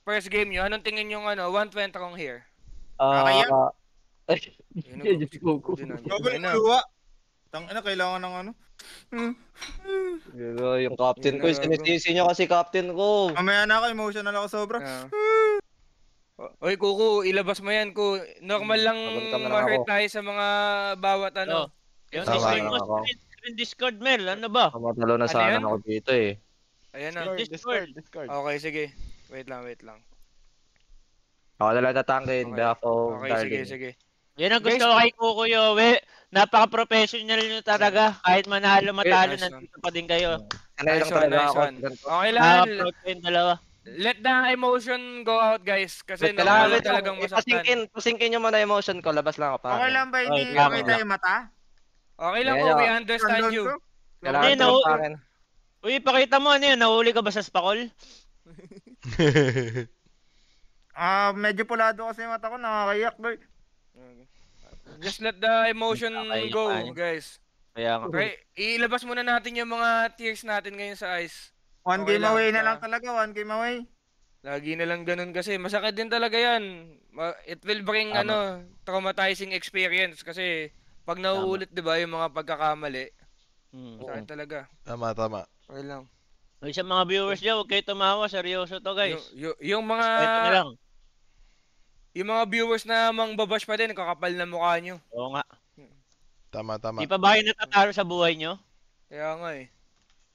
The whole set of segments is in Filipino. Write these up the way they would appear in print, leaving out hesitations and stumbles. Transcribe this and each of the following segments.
first game nyo, anong tingin yung 120 kong here? Ay, Gogo luwa. Tangina, kailangan ng ano. yung captain ko, sinisisi niya kasi captain ko. Mamaya na ako, emotional ako sobra. Oy, Kuku, ilabas mo yan, Ku. Normal lang ma-hurt tayo sa mga bawat ano. Yung Discord, Mel, ano ba? Matalo na sana ako dito eh. Ayan na. Discord. Okay, sige. Wait lang. Ako na lang tatangkin, behalf of Darling. Sige. Yan ang gusto ko kay Kuko Yowe. Napaka-professional nyo talaga. Kahit matalo, nandito pa din kayo. Nice one. Okay lang. Dalawa. Let the emotion go out, guys. Kasi normal talagang masaktan. Pasingkin nyo muna emotion ko, labas lang ako pa. Okay lang ba, hindi makita yung mata? Okay lang po, we understand you. Uy, pakita mo ano yun, nahuli ka ba sa spakol? Medyo pulado kasi yung mata ko, nakakayak boy. Just let the emotion go, guys. Okay, ilabas muna natin yung mga tears natin ngayon sa ice. One game away na lang talaga, one game away. Lagi na lang ganun kasi masakit din talaga yan. It will bring traumatizing experience kasi pag nauulit, 'di ba, yung mga pagkakamali. Sakit talaga. Tama. Okay lang. Ay, sa mga viewers niyo, huwag kayo tumawa, seryoso to, guys. Yung mga yung mga viewers na mangbabash pa din, kakapal na mukha nyo. Oo nga. Tama. Di pa ba kayo natatalo sa buhay nyo? Kaya nga eh.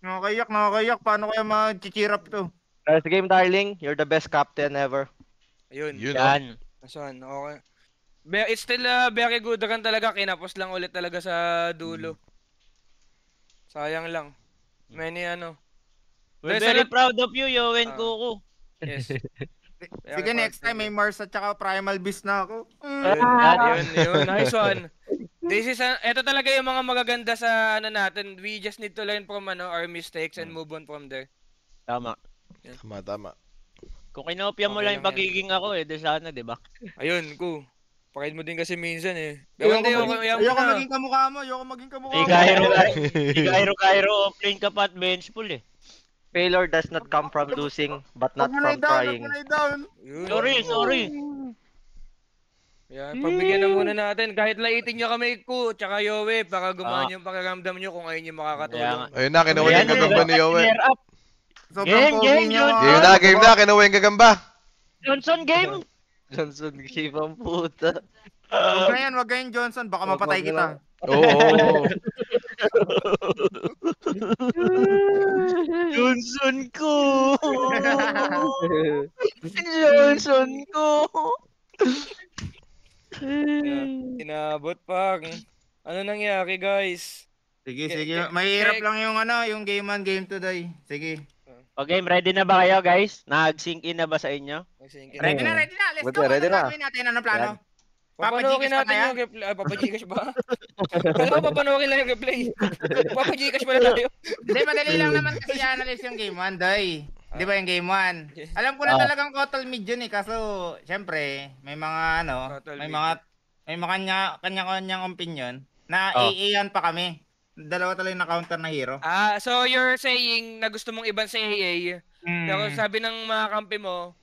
Nakakayak. Paano kaya mag-cheer up to? First game, Darling. You're the best captain ever. Ayun. Yan. Asan? Okay. It's still very good kan talaga. Kinapos lang ulit talaga sa dulo. Sayang lang. We're very proud of you, Yowen Kuku. Yes. Sige, next time may Mars at saka Primal Beast na ako. Yun. Nice one. Ito talaga yung mga magaganda sa natin. We just need to learn from our mistakes and move on from there. Tama. Kung kinopya mo lang yung pagiging ako di sana, di ba? Ayun, Ku. Pakit mo din kasi minsan eh. Ayoko maging kamukha mo. Gairo offlane ka pa at bench pull eh. Failure does not come from losing, but not from trying. Sorry. Yan, pagbigyan na muna natin. Kahit laitin nyo kami, Ku, tsaka Yowe, para gumaan yung pakiramdam nyo kung ngayon nyo makakatulong. Ayun na, kinuha yung gagamba ni Yowe. Game na, kinuha yung gagamba. Johnson game ang puta. Wag ganyan Johnson, baka mapatay kita. Oo. Johnson ko. Inabot pa. Ano nangyari, guys? Sige. Mahirap lang yung game 1, game 2 day. Sige. Okay, ready na ba kayo, guys? Nag-sync in na ba sa inyo? Ready na. Let's go. Ano gagawin natin? Ano plano? Papanokin natin yung replay. Papagcash ba? Kala ko papanokin lang yung replay. Papagcash ba na tayo? Hindi, madali lang naman kasi i-analyze yung game 1, day. Di ba yung game 1? Alam ko na talagang total mid yun eh. Kaso, syempre, may mga may mga kanya-kanyang opinion na AA-an pa kami. Dalawa talaga na counter na hero. So you're saying na gusto mong iban sa AA, pero sabi ng mga kampi mo,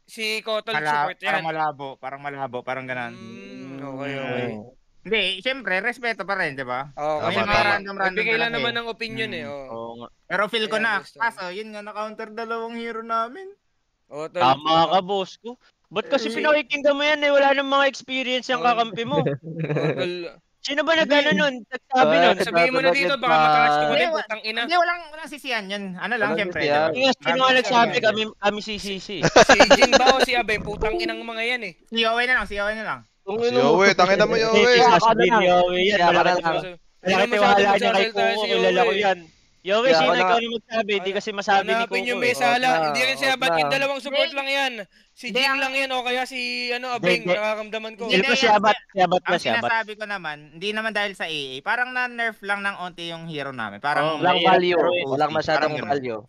si Kotol support yan. Parang malabo, parang ganun. Okay. Hindi, syempre, respeto pa rin, di ba? Okay, random bigay lang naman ng opinion eh. Oo nga. Pero feel ko na, kaso yun nga, na-counter dalawang hero namin. Tama ka, boss ko. Ba't kasi pinakikinggan mo yan wala nang mga experience yung kakampi mo. Sino ba nag-ano nun? Nagsabi nun? Sabihin mo na dito, baka matakas ko din, putang ina. Hindi, walang sisiyan yun. Ano lang, syempre. Sino nga nagsabi kami sisisi? Si Jin ba o si Abay? Putang inang mga yan eh. Si Yowe na lang. Si Yowe, tangin na mo Yowe. Sasabihin ni Yowe yan. Nakitiwala niya kay Kuko, kilala ko yan. Yowe, sino ikaw na magsabi? Hindi kasi masabi ni Kuko. Hanapin yung may sala. Hindi rin siya, ba't yung dalawang support lang yan? Si Jin lang yan o kaya si Abeng, nakakamdaman ko. Hindi ko siya bat. Ang sinasabi ko naman, hindi naman dahil sa AA, parang na-nerf lang ng onti yung hero namin. Parang walang value. Walang masyadong value.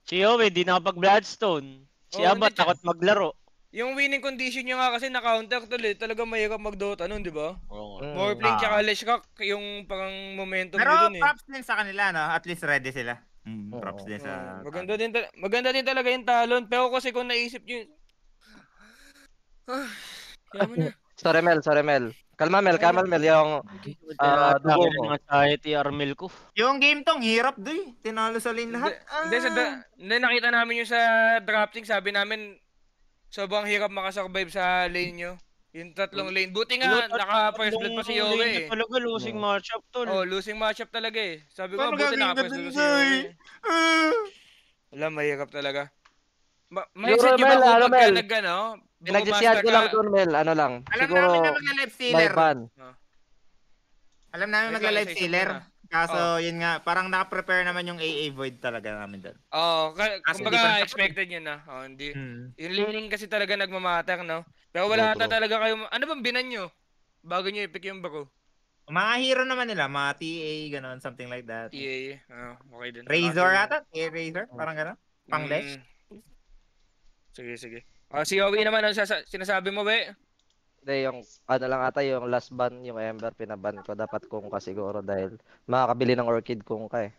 Si Yowe, di nakapag-Bloodstone. Si Abat, takot maglaro. Yung winning condition nyo nga kasi na-counter tuloy, talaga mahirap mag-Dota nun, di ba? More playing tsaka Leshkak, yung parang momentum pero nyo dun eh. Pero props din sa kanila, no? At least ready sila. Props din sa... Maganda din talaga yung talon. Pero kasi kung naisip nyo... Kaya mo na. Sorry Mel. Kalma Mel, yung dugo mo. Anxiety Armel ko. Yung game tong hirap doy. Tinalo sa lane lahat. Hindi, nakita namin yung sa drafting. Sabi namin, sobrang hirap makasurvive sa lane nyo. Yung tatlong lane. Buti nga, naka-first blood pa si Yowie eh. Talaga, losing matchup tol. Losing matchup talaga eh. Sabi ko, Paano buti gagawin naka-first ka blood dun, pa si Yowie. Wala, mahirap talaga. Mindset Siguro, nyo ba Mel, kung pagka Mel? Pinagsisihan ko lang doon, Mel. Ano lang. Alam Siguro, namin na magla-live stealer. may ban. Alam namin magla-live stealer. Kaso, yun nga, parang naka-prepare naman yung AA Void talaga namin doon. Kumbaga expected yun na. Hindi. Yung laning kasi talaga nagmamatter, no? Pero wala ata talaga kayo. Ano bang binan nyo? Bago nyo i-pick yung bako. Mga hero naman nila, mga TA, gano'n, something like that. TA, okay din. Razor ata? Razor? Parang gano'n? Pang-dash? Sige. Si Yowie naman, ano sinasabi mo, be? Hindi, yung ano lang ata, yung last ban, yung Ember, pinaban ko. Dapat kung ka siguro dahil makakabili ng Orchid kung ka eh.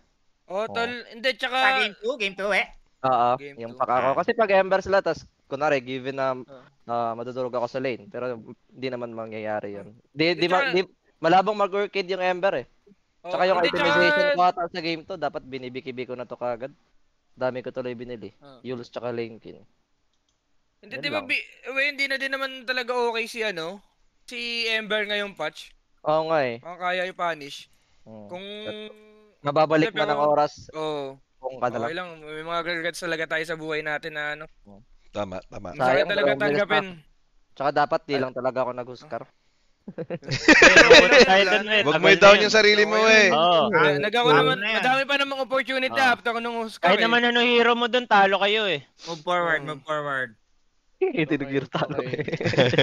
Tol, hindi, tsaka... Game 2 eh. Oo, Game yung two. pack ako. Kasi pag Ember sila, tas kunwari, given na madudurog ako sa lane. Pero hindi naman mangyayari yun. Malabong mag-Orchid yung Ember eh. Tsaka yung itemization ko ata sa game to, dapat binibiki-biko na to kagad. Dami ko tuloy binili. Yulos tsaka Lankin. Hindi, di ba, hindi na din naman talaga okay si Ember ngayong patch. Oo nga eh. Ang kaya i-punish. Kung... Mababalik na ng oras. Kung ka na okay lang. May mga regrets talaga tayo sa buhay natin na ano. Tama. Sayang talaga tanggapin. Tsaka dapat di lang talaga ako nag-Huskar. Huwag mo i-down yung sarili mo eh. Nagako naman, madami pa namang opportunity after nung Huskar. Kahit naman ano hero mo doon, talo kayo eh. Move forward. Tinagir talo eh.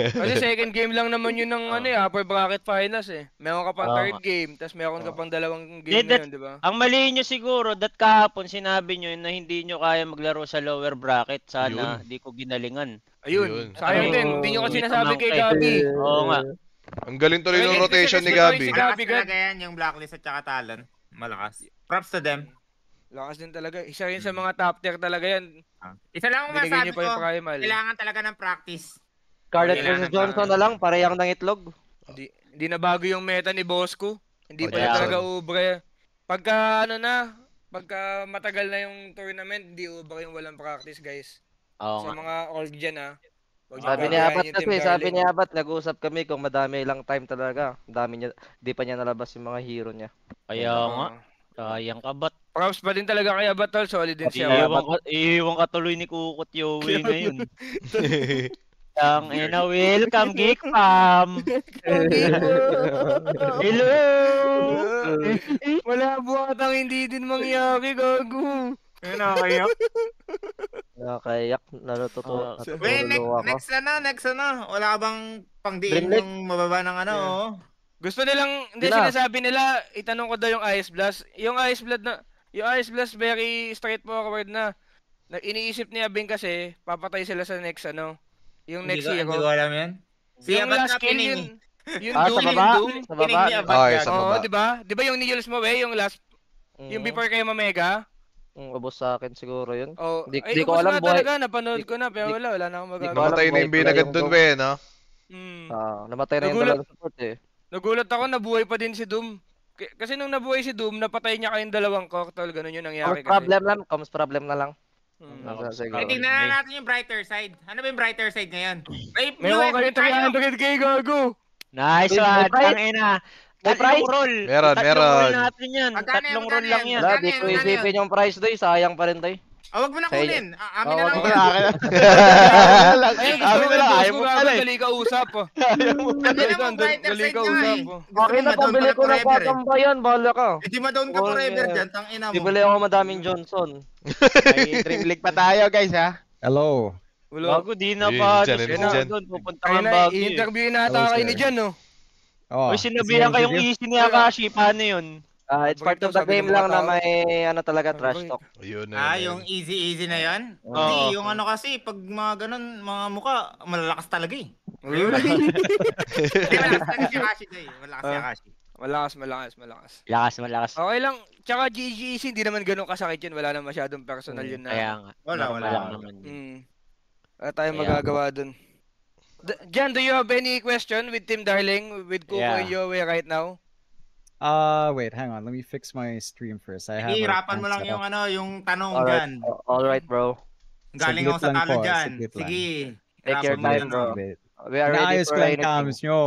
Kasi second game lang naman yun ng upper bracket finals eh. Meron ka pang third game, tapos meron ka pang dalawang game na yun, di ba? Ang mali nyo siguro, kahapon sinabi nyo na hindi nyo kaya maglaro sa lower bracket. Sana, di ko ginalingan. Ayun. Sayang din, hindi nyo kasi nasabi kay Gabi. Oo nga. Ang galing tuloy ng rotation ni Gabi. Malakas talaga yan, yung blacklist at saka talon. Malakas. Props to them. Lakas din talaga. Isa rin sa mga top tier talaga yan. Isa lang ang masabi ko, primal. kailangan talaga ng practice. Scarlett versus Johnson na lang, parehang ng itlog. Hindi na bago yung meta ni Bosco. Hindi pa na talaga ubre. Pagka matagal na yung tournament, hindi ubre yung walang practice, guys. Sa mga old dyan Sabi ni Abat, nag-uusap kami kung madami lang time talaga. Di pa niya nalabas yung mga hero niya. Kaya nga. Sayang ka ba't? Props pa din talaga kay Abat, tol. Solid din siya. Iiwan ka tuloy ni Kukot Yowie ngayon. Ang welcome Geek Fam. Hello. Wala buhatang hindi din mangyari, gago. Nakakayak. Nakakayak. Natutuwa Next na. Wala ka bang pangdiin yung mababa ng Gusto nilang, hindi sinasabi nila, itanong ko daw yung Ice Blast. Yung Ice Blast very straightforward na. Iniisip ni Abing kasi, papatay sila sa next yung next hero. Hindi ko alam yan. Yung last kill yun. Yung sa baba? Sa baba. Di ba yung Niels mo, yung last, yung before kayo mamega? Ubos sa akin siguro yun. Di ko alam buhay. Talaga, napanood ko na, pero wala na akong magagawa. Namatay na yung binagad dun, we, no? Namatay na yung dalawang support eh. Nagulat ako, nabuhay pa din si Doom. Kasi nung nabuhay si Doom, napatay niya kayong dalawang cocktail, ganun yung nangyari kasi. Comes problem na lang. Tingnan na natin yung brighter side. Ano ba yung brighter side ngayon? Meron kayo 300k, gago! Nice one, tangina. Tatlong roll. Meron. Roll natin yan. Tatlong roll lang yan. Di ko isipin yung price doy, sayang pa rin doy. Wag mo na kunin. Amin na lang. Amin na lang. Ayaw mo pala eh. Dali ka usap. Dali ka usap. Okay na, pambili ko na patambayan. Bahala ka. Hindi ma-down ka forever dyan. Tangina mo. Bibili ako madaming Johnson. Dream League pa tayo, guys, ha? Hello. Bago, di na pa. Pupunta kang bago. I-interview nata kayo ni Jan, no? Uy, sinabihan kayong easy ni Akashi. Paano yun? It's part of the game lang na may talaga trash talk. Yung easy na yan? Hindi, yung kasi, pag mga ganun, mga muka, malalakas talaga eh. Malakas talaga si Akashi doy. Malakas si Akashi. Malakas. Malakas. Okay lang. Tsaka GGEC, hindi naman ganun kasakit yun. Wala na masyadong personal yun na. Kaya nga. Wala. lang naman yun. Wala tayong Kaya magagawa dun. Jan, do you have any question with Team Darling, with Kuko and Yowie right now? Wait, hang on. Let me fix my stream first. I have Hirapan mo lang yung yung tanong dyan. Alright, bro. Galing ako sa Saglit lang talo po, dyan. saglit lang. Sige. Take your hirapan mo time, yan, bro. Wait. We are ready Naayos for ko lang anything. cams nyo.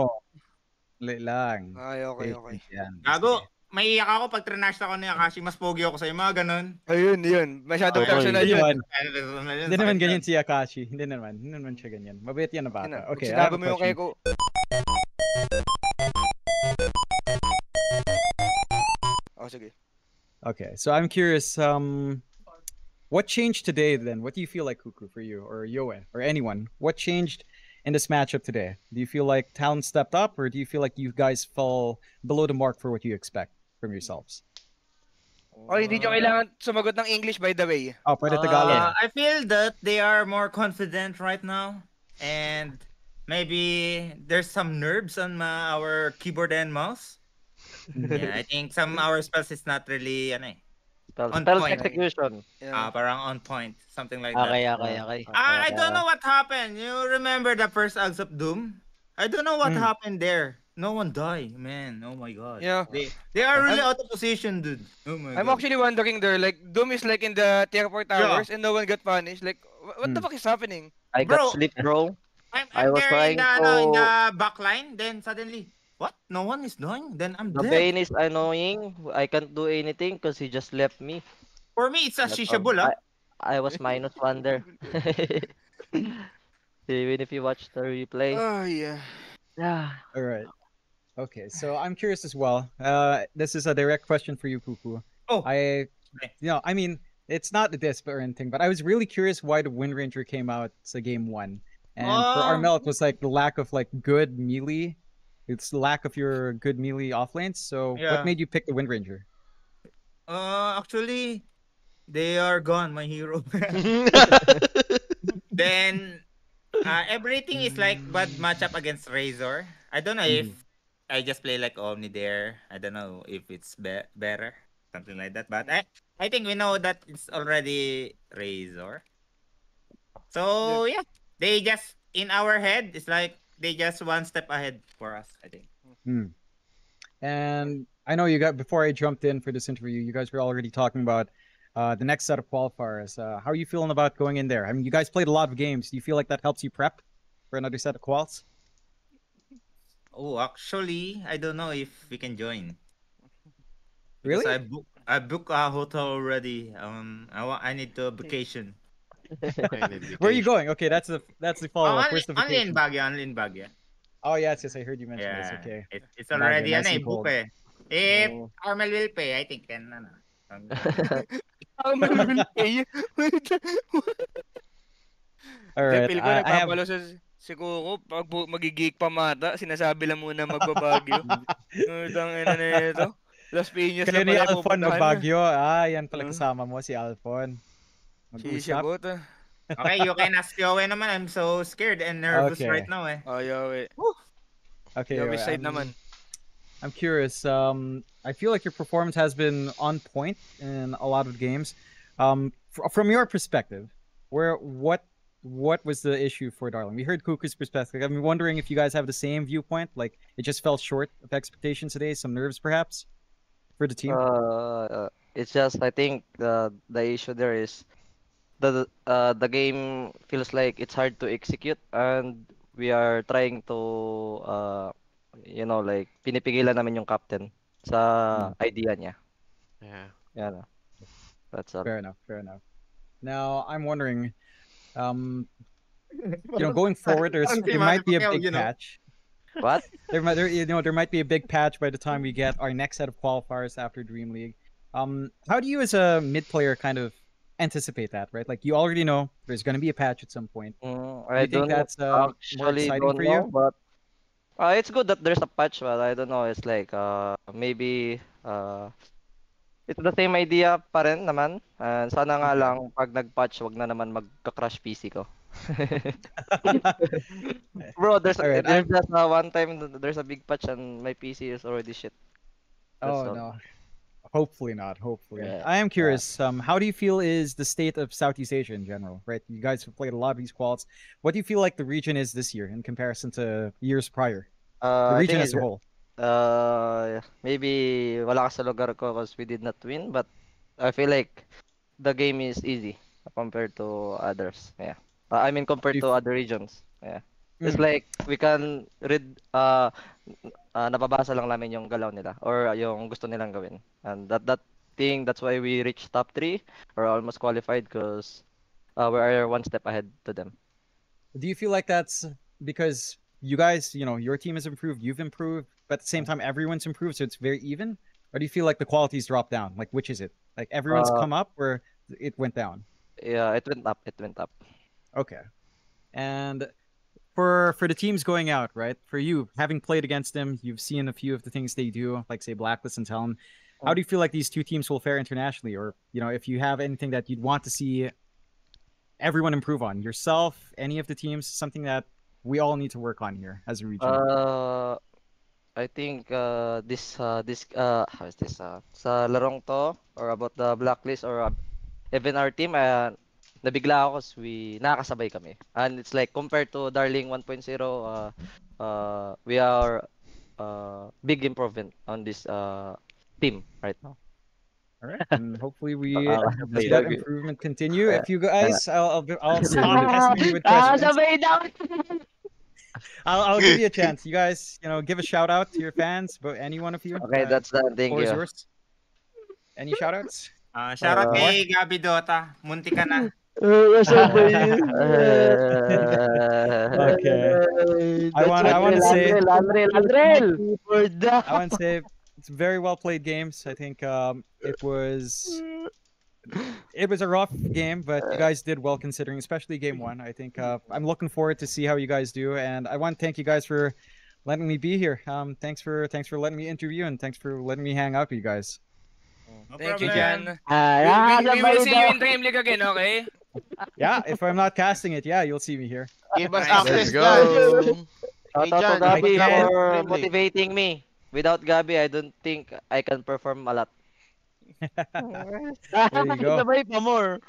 Lit lang. Ay, okay. Yan. Gago, may iyak ako pag trinash ako ni Akashi, mas pogi ako sa'yo, mga ganun. Ayun, yun. Masyadong Okay. personal yun. Hindi naman ganyan si Akashi. Hindi naman siya ganyan. Mabait yan na bata. Okay, I have Sinabi a mo yung kay question. ko. Oh, sige. Okay, so I'm curious, what changed today then? What do you feel like, Kuku, for you, or Yoe, or anyone? What changed in this matchup today? Do you feel like talent stepped up, or do you feel like you guys fell below the mark for what you expect from yourselves? Oh, hindi nyo kailangan sumagot ng English, by the way. Oh, pwede Tagalog. I feel that they are more confident right now, and maybe there's some nerves on our keyboard and mouse. Yeah, I think some our spells is not really on Spells point. execution. Parang on point, something like that. Okay. I don't know what happened. You remember the first Ags of Doom? I don't know what happened there. No one died, man. Oh my god. Yeah. They are really out of position, dude. Oh my I'm god. actually wondering there, like, Doom is like in the tier 4 towers and no one got punished. Like, what the fuck is happening? I Bro. got sleep, bro. I'm I was there in trying the to- back line, then suddenly, what? No one is dying. Then I'm The dead. Bane is annoying. I can't do anything because he just left me. For me, it's a That's shisha all. bull, I was -1 there. Even if you watch the replay. Oh, yeah. Yeah. All right. Okay, so I'm curious as well. This is a direct question for you, Kuku. Oh. I mean, it's not the disp or anything, but I was really curious why the Wind Ranger came out to game 1. And for Armel, it was like the lack of like good melee. It's the lack of your good melee off lanes. So Yeah. what made you pick the Wind Ranger? Actually, they are gone, my hero. Then, everything is like bad matchup against Razor. I don't know if I just play like Omni there. I don't know if it's better, something like that. But I think we know that it's already Razor. So yeah, they just in our head. It's like they just one step ahead for us, I think. And I know you got before I jumped in for this interview, you guys were already talking about the next set of qualifiers. How are you feeling about going in there? I mean, you guys played a lot of games. Do you feel like that helps you prep for another set of quals? Oh, actually, I don't know if we can join. Really? Because I booked a hotel already. I need to vacation. Where are you going? Okay, that's the follow-up. Where's the Only in vacation? Baguio. Oh yes, I heard you mentioned this. Yeah. Okay. It's already nicely book bold. eh. If Armel will pay, I think then Armel will pay. All right. Feel ko I have nagpapalo si Kuko, pag magigig pa mata, sinasabi lang muna magbabagyo. Utang ina na ito. Las Piñas kayo na ni pala Alfon na pupuntahan. Baguio. Yan pala kasama mo si Alfon. Mag-usap. Sisigot ah. Okay, you can ask Yowie naman. I'm so scared and nervous Okay. right now eh. Ayaw eh. Okay. Yowie alright, side naman. I'm curious. I feel like your performance has been on point in a lot of games. From your perspective, what was the issue for Darling? We heard Kuku's perspective. I'm wondering if you guys have the same viewpoint. Like it just fell short of expectations today. Some nerves, perhaps, for the team. It's just I think the issue there is the game feels like it's hard to execute and we are trying to like pinipigilan namin yung captain sa idea niya. Yeah. Yan. That's all. Fair enough. Now I'm wondering, going forward, there might be a big patch. What? There might be a big patch by the time we get our next set of qualifiers after Dream League. How do you, as a mid player, kind of anticipate that? Right, like you already know there's going to be a patch at some point. I do you think don't that's more actually exciting don't for know, you? but it's good that there's a patch, but I don't know. It's like maybe it's the same idea pa rin naman. And sana nga lang pag nag-patch, wag na naman magka-crash PC ko. Bro, there's Alright, just one time there's a big patch and my PC is already shit. That's Oh all. no. Hopefully not. Hopefully. Yeah. I am curious. How do you feel is the state of Southeast Asia in general? Right. You guys have played a lot of these quals. What do you feel like the region is this year in comparison to years prior? The I region think as a whole. maybe wala ka sa lugar ko because we did not win, but I feel like the game is easy compared to others. Yeah. I mean compared Do you to f- other regions. Yeah. It's Mm. like we can read nababasa lang namin yung galaw nila or yung gusto nilang gawin. And that's why we reached top 3 or almost qualified because we are one step ahead to them. Do you feel like that's because you guys, your team has improved, you've improved, but at the same time everyone's improved, so it's very even? Or do you feel like the quality's dropped down? Like which is it? Like everyone's Uh, come up or it went down? yeah, it went up. It went up. Okay. And for the teams going out, right? For you, having played against them, you've seen a few of the things they do, like say Blacklist and Talon. How do you feel like these two teams will fare internationally? Or, if you have anything that you'd want to see everyone improve on, yourself, any of the teams, something that we all need to work on here as a region. I think how is this sa larong to or about the blacklist or even our team nabigla ako kasi nakakasabay kami. And it's like compared to Darling 1.0 we are big improvement on this team right now. All right, and hopefully we Nakakasabay see that lagi. improvement continue. If you guys, I'll stop asking you with questions. Nakakasabay daw. I'll give you a chance. You guys, give a shout out to your fans, but any one of you. Okay, that's done. Thank Floor is you. yours. Any shout outs? Shoutout kay Gabi Dota. Munti ka na. Okay. I want to say Landrel. I want to say it's very well played games. I think it was a rough game, but you guys did well considering, especially game one. I think I'm looking forward to see how you guys do, and I want to thank you guys for letting me be here. Thanks for letting me interview, and thanks for letting me hang out with you guys. No Thank you, problem. Jan. We will see you in Dream League again, okay? Yeah, if I'm not casting it, yeah, you'll see me here. Give us Nice. access, Let's go. guys. Shout out Jan, to Gabi I can't- for Dream League. motivating me. Without Gabi, I don't think I can perform a lot. There you go. Sabay pa more.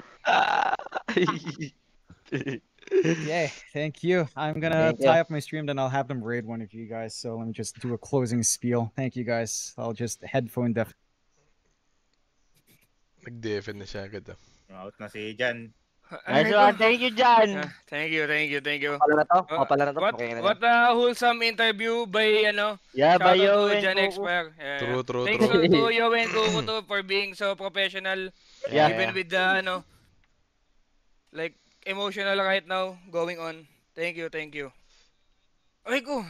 Yeah, thank you. I'm gonna Thank you. tie up my stream, then I'll have them raid one of you guys. So let me just do a closing spiel. Thank you guys. I'll just headphone def. Nag-defen na siya agad. Out na si Jan. Nice one. Thank you, Jan. Thank you. Pala na to? Pala na to? What, Okay na what a wholesome interview by Yeah, shout out Bayo to and Jan Coco. Expert. Yeah. True. Thanks to Yo and Coco too for being so professional. Yeah. Even with the like emotional right now going on. Thank you. Okay, go.